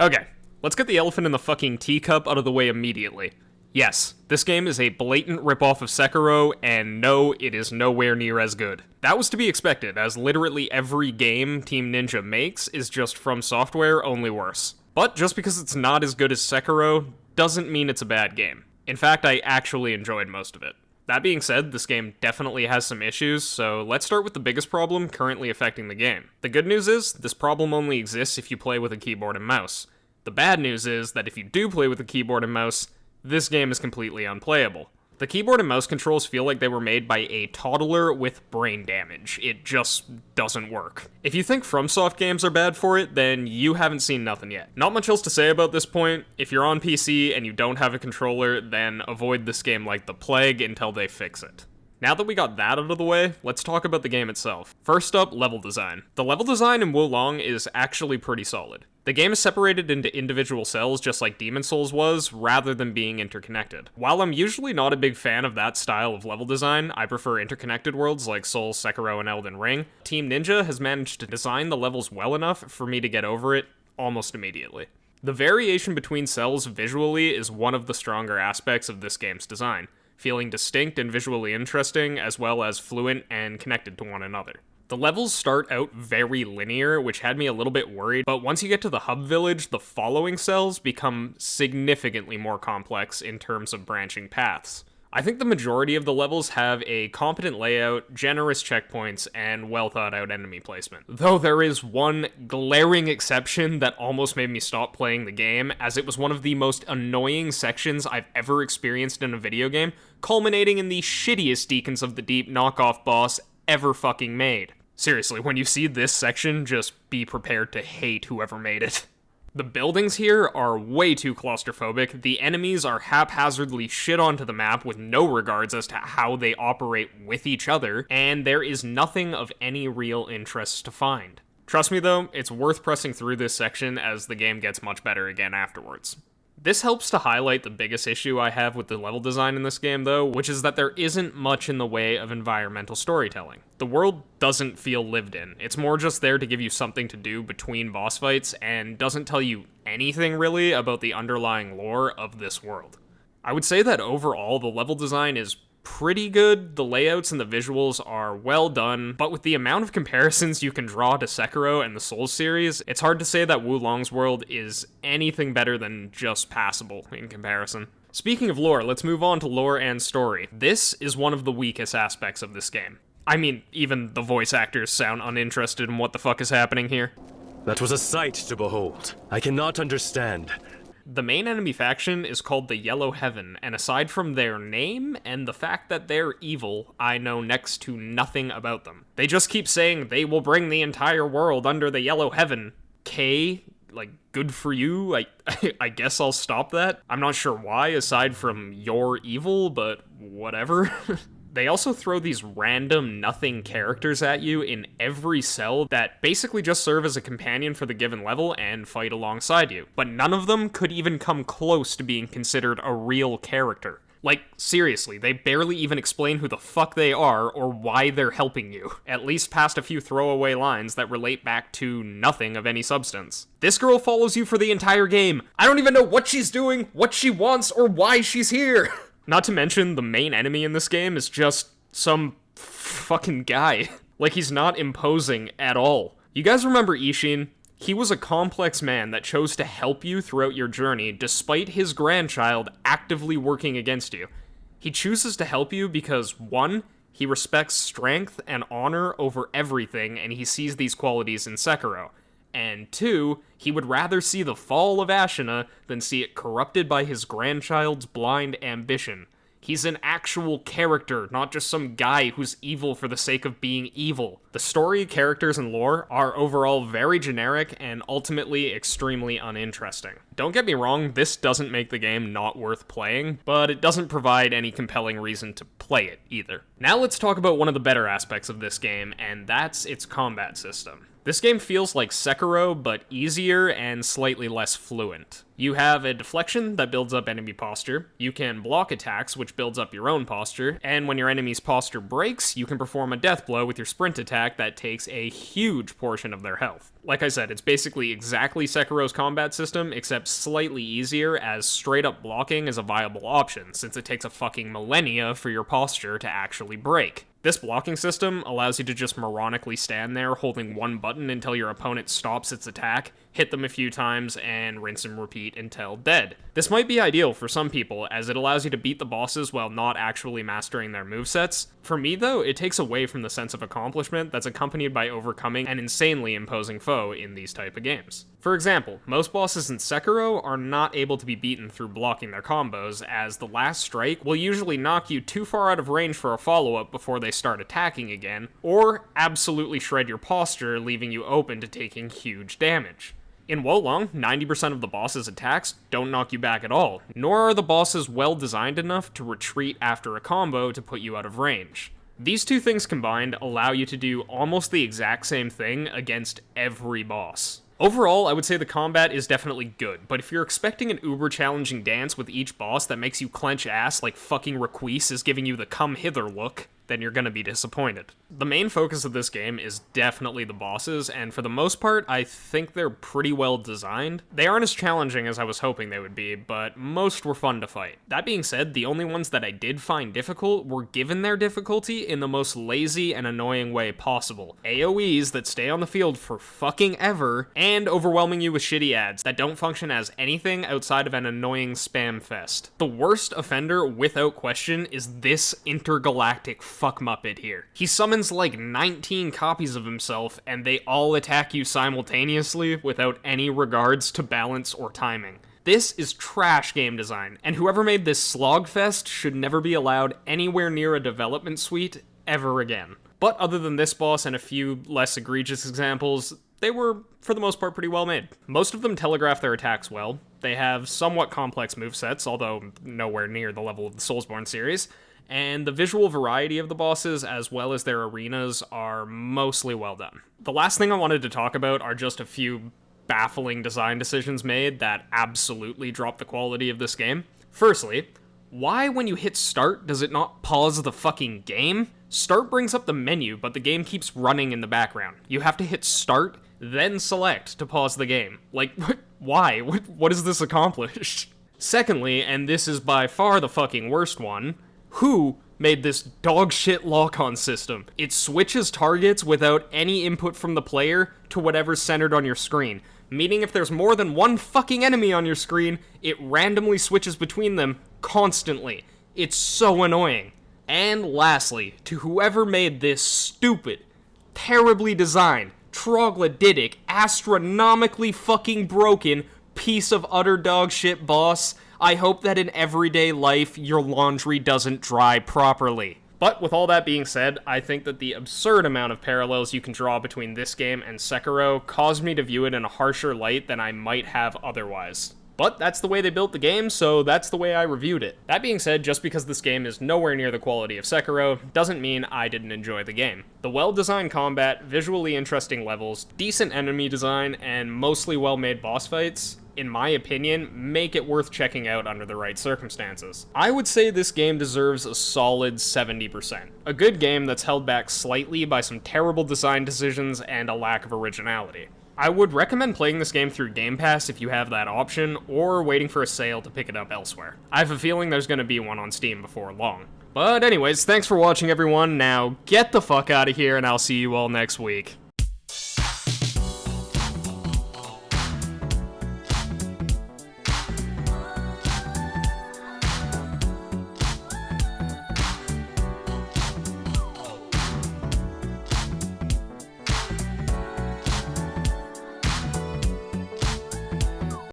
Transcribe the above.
Okay, let's get the elephant in the fucking teacup out of the way immediately. Yes, this game is a blatant ripoff of Sekiro, and no, it is nowhere near as good. That was to be expected, as literally every game Team Ninja makes is just From Software, only worse. But just because it's not as good as Sekiro, doesn't mean it's a bad game. In fact, I actually enjoyed most of it. That being said, this game definitely has some issues, so let's start with the biggest problem currently affecting the game. The good news is, this problem only exists if you play with a keyboard and mouse. The bad news is that if you do play with a keyboard and mouse, this game is completely unplayable. The keyboard and mouse controls feel like they were made by a toddler with brain damage. It just doesn't work. If you think FromSoft games are bad for it, then you haven't seen nothing yet. Not much else to say about this point. If you're on PC and you don't have a controller, then avoid this game like the plague until they fix it. Now that we got that out of the way, let's talk about the game itself. First up, level design. The level design in Wulong is actually pretty solid. The game is separated into individual cells just like Demon Souls was, rather than being interconnected. While I'm usually not a big fan of that style of level design, I prefer interconnected worlds like Souls, Sekiro, and Elden Ring, Team Ninja has managed to design the levels well enough for me to get over it almost immediately. The variation between cells visually is one of the stronger aspects of this game's design, feeling distinct and visually interesting, as well as fluent and connected to one another. The levels start out very linear, which had me a little bit worried, but once you get to the hub village, the following cells become significantly more complex in terms of branching paths. I think the majority of the levels have a competent layout, generous checkpoints, and well thought out enemy placement. Though there is one glaring exception that almost made me stop playing the game, as it was one of the most annoying sections I've ever experienced in a video game, culminating in the shittiest Deacons of the Deep knockoff boss ever fucking made. Seriously, when you see this section, just be prepared to hate whoever made it. The buildings here are way too claustrophobic, the enemies are haphazardly shit onto the map with no regards as to how they operate with each other, and there is nothing of any real interest to find. Trust me though, it's worth pressing through this section as the game gets much better again afterwards. This helps to highlight the biggest issue I have with the level design in this game though, which is that there isn't much in the way of environmental storytelling. The world doesn't feel lived in. It's more just there to give you something to do between boss fights and doesn't tell you anything really about the underlying lore of this world. I would say that overall the level design is pretty good, the layouts and the visuals are well done, but with the amount of comparisons you can draw to Sekiro and the Souls series, it's hard to say that Wulong's world is anything better than just passable in comparison. Speaking of lore, let's move on to lore and story. This is one of the weakest aspects of this game. I mean, even the voice actors sound uninterested in what the fuck is happening here. That was a sight to behold. I cannot understand. The main enemy faction is called the Yellow Heaven, and aside from their name and the fact that they're evil, I know next to nothing about them. They just keep saying they will bring the entire world under the Yellow Heaven. Good for you, I guess I'll stop that. I'm not sure why, aside from you're evil, but whatever. They also throw these random nothing characters at you in every cell that basically just serve as a companion for the given level and fight alongside you. But none of them could even come close to being considered a real character. Like, seriously, they barely even explain who the fuck they are or why they're helping you, at least past a few throwaway lines that relate back to nothing of any substance. This girl follows you for the entire game. I don't even know what she's doing, what she wants, or why she's here. Not to mention, the main enemy in this game is just some fucking guy. Like, he's not imposing at all. You guys remember Ishin? He was a complex man that chose to help you throughout your journey despite his grandchild actively working against you. He chooses to help you because, 1, he respects strength and honor over everything, and he sees these qualities in Sekiro. And 2, he would rather see the fall of Ashina than see it corrupted by his grandchild's blind ambition. He's an actual character, not just some guy who's evil for the sake of being evil. The story, characters, and lore are overall very generic and ultimately extremely uninteresting. Don't get me wrong, this doesn't make the game not worth playing, but it doesn't provide any compelling reason to play it either. Now let's talk about one of the better aspects of this game, and that's its combat system. This game feels like Sekiro, but easier and slightly less fluent. You have a deflection that builds up enemy posture, you can block attacks which builds up your own posture, and when your enemy's posture breaks, you can perform a death blow with your sprint attack that takes a huge portion of their health. Like I said, it's basically exactly Sekiro's combat system, except slightly easier, as straight-up blocking is a viable option, since it takes a fucking millennia for your posture to actually break. This blocking system allows you to just moronically stand there holding one button until your opponent stops its attack, hit them a few times, and rinse and repeat until dead. This might be ideal for some people, as it allows you to beat the bosses while not actually mastering their movesets. For me though, it takes away from the sense of accomplishment that's accompanied by overcoming an insanely imposing foe in these type of games. For example, most bosses in Sekiro are not able to be beaten through blocking their combos, as the last strike will usually knock you too far out of range for a follow-up before they start attacking again, or absolutely shred your posture, leaving you open to taking huge damage. In Wolong, 90% of the boss's attacks don't knock you back at all, nor are the bosses well designed enough to retreat after a combo to put you out of range. These two things combined allow you to do almost the exact same thing against every boss. Overall, I would say the combat is definitely good, but if you're expecting an uber challenging dance with each boss that makes you clench ass like fucking Requise is giving you the come hither look, then you're gonna be disappointed. The main focus of this game is definitely the bosses, and for the most part, I think they're pretty well designed. They aren't as challenging as I was hoping they would be, but most were fun to fight. That being said, the only ones that I did find difficult were given their difficulty in the most lazy and annoying way possible. AoEs that stay on the field for fucking ever, and overwhelming you with shitty ads that don't function as anything outside of an annoying spam fest. The worst offender, without question, is this intergalactic fuck muppet here. He summons like 19 copies of himself, and they all attack you simultaneously without any regards to balance or timing. This is trash game design, and whoever made this slogfest should never be allowed anywhere near a development suite ever again. But other than this boss and a few less egregious examples, they were, for the most part, pretty well made. Most of them telegraph their attacks well. They have somewhat complex movesets, although nowhere near the level of the Soulsborne series, and the visual variety of the bosses, as well as their arenas, are mostly well done. The last thing I wanted to talk about are just a few baffling design decisions made that absolutely drop the quality of this game. Firstly, why when you hit start does it not pause the fucking game? Start brings up the menu, but the game keeps running in the background. You have to hit start, then select to pause the game. Like, why? What does this accomplish? Secondly, and this is by far the fucking worst one, who made this dogshit lock-on system? It switches targets without any input from the player to whatever's centered on your screen, meaning if there's more than one fucking enemy on your screen, it randomly switches between them constantly. It's so annoying. And lastly, to whoever made this stupid, terribly designed, troglodytic, astronomically fucking broken piece of utter dogshit boss, I hope that in everyday life your laundry doesn't dry properly. But with all that being said, I think that the absurd amount of parallels you can draw between this game and Sekiro caused me to view it in a harsher light than I might have otherwise. But that's the way they built the game, so that's the way I reviewed it. That being said, just because this game is nowhere near the quality of Sekiro, doesn't mean I didn't enjoy the game. The well-designed combat, visually interesting levels, decent enemy design, and mostly well-made boss fights, in my opinion, make it worth checking out under the right circumstances. I would say this game deserves a solid 70%. A good game that's held back slightly by some terrible design decisions and a lack of originality. I would recommend playing this game through Game Pass if you have that option, or waiting for a sale to pick it up elsewhere. I have a feeling there's going to be one on Steam before long. But anyways, thanks for watching everyone. Now, get the fuck out of here, and I'll see you all next week.